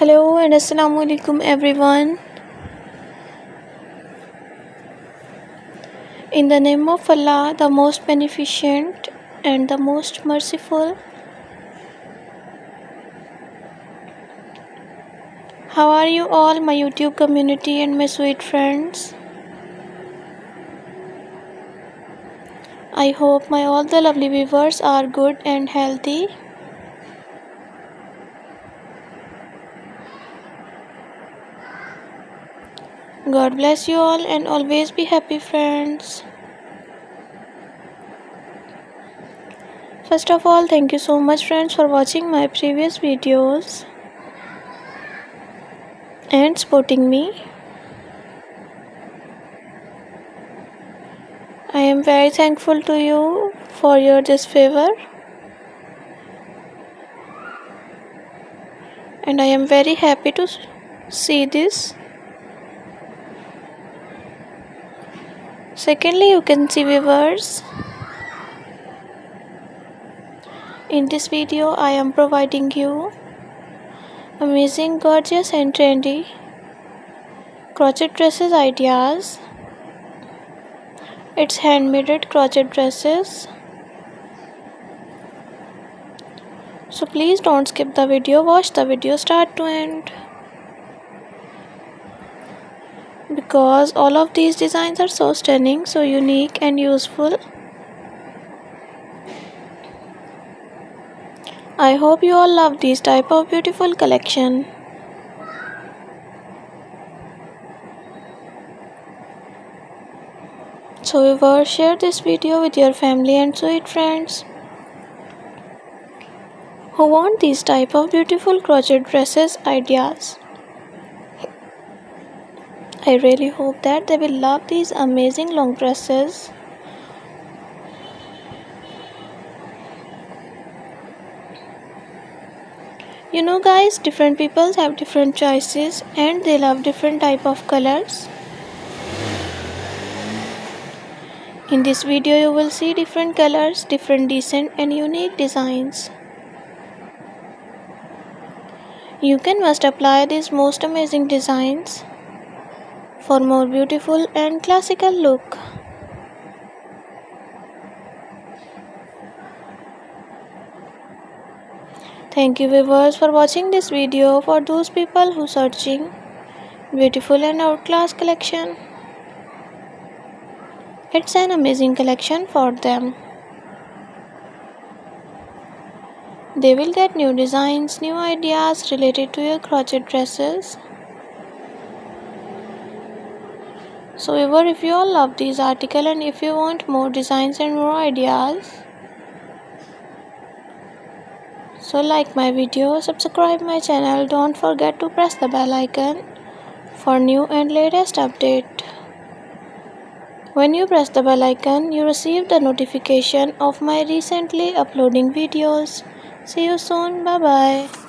Hello and Assalamu alaikum everyone. In the name of Allah, the most beneficent and the most merciful. How are you all, my YouTube community and my sweet friends? I hope my all the lovely viewers are good and healthy. God bless you all and always be happy, friends. First of all, thank you so much, friends, for watching my previous videos and supporting me. I am very thankful to you for your this favor, and I am very happy to see this. Secondly, you can see viewers. In this video, I am providing you amazing, gorgeous and trendy crochet dresses ideas. It's handmade crochet dresses. So please don't skip the video, watch the video start to end. Because all of these designs are so stunning, so unique and useful. I hope you all love this type of beautiful collection. So viewers, share this video with your family and sweet friends who want these type of beautiful crochet dresses ideas. I really hope that they will love these amazing long dresses. You know guys, different people have different choices and they love different type of colors. In this video you will see different colors, different decent and unique designs. You can must apply these most amazing designs for more beautiful and classical look. Thank you viewers for watching this video. For those people who searching beautiful and outclass collection, it's an amazing collection for them. They will get new designs, new ideas related to your crochet dresses. So viewer, if you all love these articles and if you want more designs and more ideas, so like my video, subscribe my channel, don't forget to press the bell icon for new and latest update. When you press the bell icon, you receive the notification of my recently uploading videos. See you soon. Bye bye.